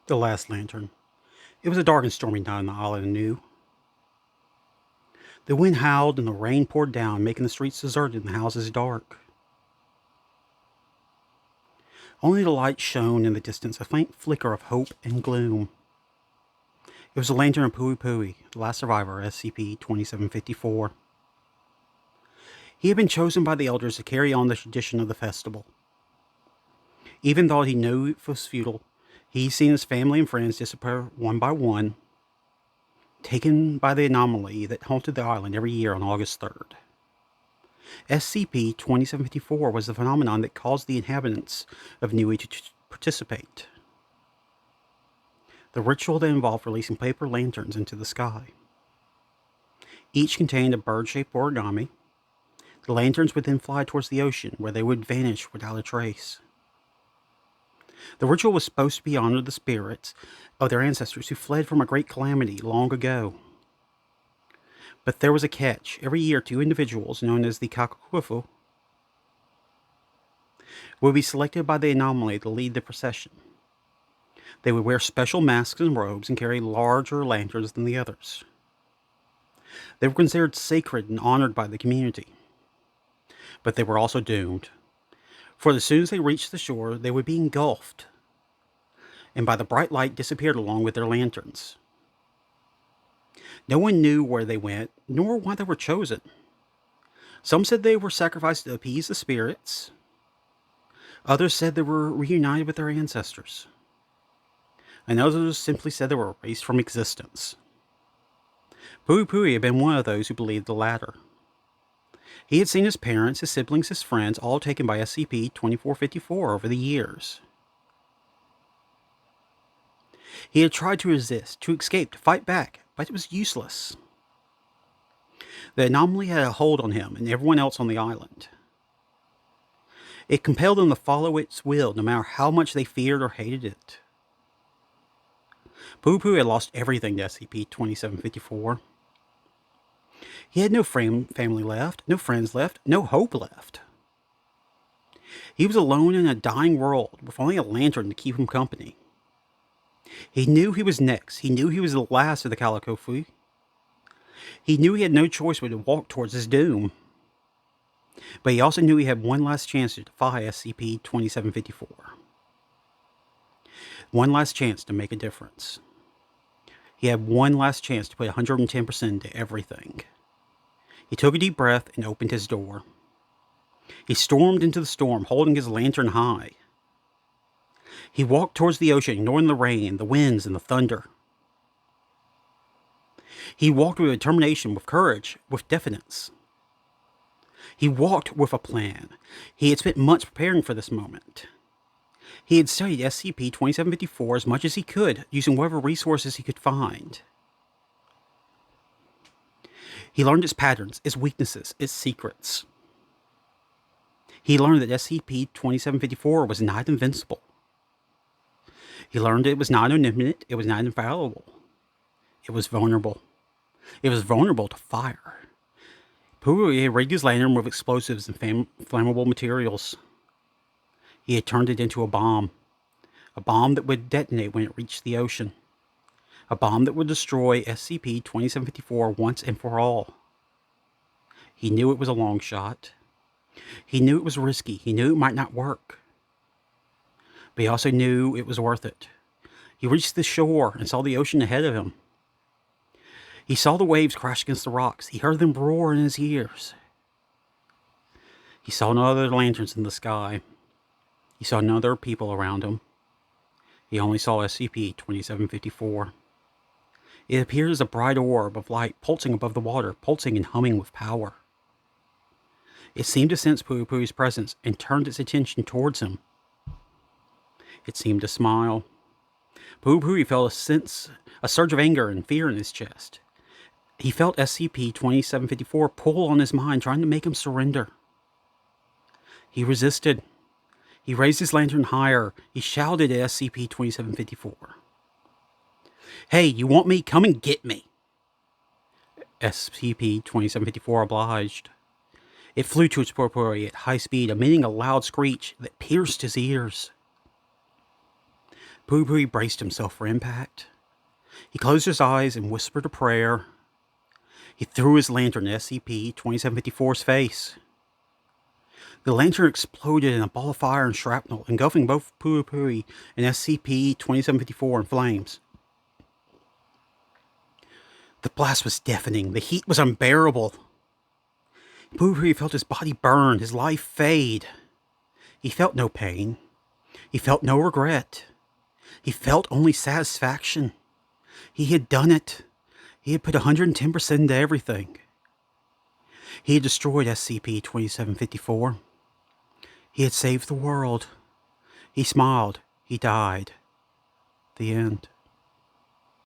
The last lantern. It was a dark and stormy night on the island of Niue. The wind howled and the rain poured down, making the streets deserted and the houses dark. Only the light shone in the distance, a faint flicker of hope and gloom. It was the lantern of Puipui, the last survivor, SCP-2754. He had been chosen by the elders to carry on the tradition of the festival. Even though he knew it was futile, he'd seen his family and friends disappear one by one, taken by the anomaly that haunted the island every year on August 3rd. SCP-2754 was the phenomenon that caused the inhabitants of Niue to participate. The ritual that involved releasing paper lanterns into the sky. Each contained a bird-shaped origami. The lanterns would then fly towards the ocean, where they would vanish without a trace. The ritual was supposed to be honor the spirits of their ancestors who fled from a great calamity long ago. But there was a catch. Every year, 2 individuals, known as the Kakakufu, would be selected by the anomaly to lead the procession. They would wear special masks and robes and carry larger lanterns than the others. They were considered sacred and honored by the community. But they were also doomed. For as soon as they reached the shore, they would be engulfed, and by the bright light disappeared along with their lanterns. No one knew where they went, nor why they were chosen. Some said they were sacrificed to appease the spirits. Others said they were reunited with their ancestors. And others simply said they were erased from existence. Puipui had been one of those who believed the latter. He had seen his parents, his siblings, his friends, all taken by SCP-2454 over the years. He had tried to resist, to escape, to fight back, but it was useless. The anomaly had a hold on him and everyone else on the island. It compelled them to follow its will, no matter how much they feared or hated it. Puipui had lost everything to SCP-2754. He had no family left, no friends left, no hope left. He was alone in a dying world with only a lantern to keep him company. He knew he was next. He knew he was the last of the Kalikofu. He knew he had no choice but to walk towards his doom. But he also knew he had one last chance to defy SCP-2754. One last chance to make a difference. He had one last chance to put 110% into everything. He took a deep breath and opened his door. He stormed into the storm, holding his lantern high. He walked towards the ocean, ignoring the rain, the winds, and the thunder. He walked with determination, with courage, with defiance. He walked with a plan. He had spent months preparing for this moment. He had studied SCP-2754 as much as he could, using whatever resources he could find. He learned its patterns, its weaknesses, its secrets. He learned that SCP-2754 was not invincible. He learned it was not omnipotent, it was not infallible. It was vulnerable. It was vulnerable to fire. Puipui had rigged his lantern with explosives and flammable materials. He had turned it into a bomb that would detonate when it reached the ocean. A bomb that would destroy SCP-2754 once and for all. He knew it was a long shot. He knew it was risky. He knew it might not work. But he also knew it was worth it. He reached the shore and saw the ocean ahead of him. He saw the waves crash against the rocks. He heard them roar in his ears. He saw no other lanterns in the sky. He saw no other people around him. He only saw SCP-2754. It appeared as a bright orb of light pulsing above the water, pulsing and humming with power. It seemed to sense Puipui's presence and turned its attention towards him. It seemed to smile. Puipui felt a surge of anger and fear in his chest. He felt SCP-2754 pull on his mind, trying to make him surrender. He resisted. He raised his lantern higher. He shouted at SCP-2754. "Hey, you want me? Come and get me." SCP-2754 obliged. It flew to its Puipui at high speed, emitting a loud screech that pierced his ears. Puipui braced himself for impact. He closed his eyes and whispered a prayer. He threw his lantern at SCP-2754's face. The lantern exploded in a ball of fire and shrapnel, engulfing both Puipui and SCP-2754 in flames. The blast was deafening. The heat was unbearable. Puipui felt his body burn, his life fade. He felt no pain. He felt no regret. He felt only satisfaction. He had done it. He had put 110% into everything. He had destroyed SCP-2754. He had saved the world. He smiled. He died. The end.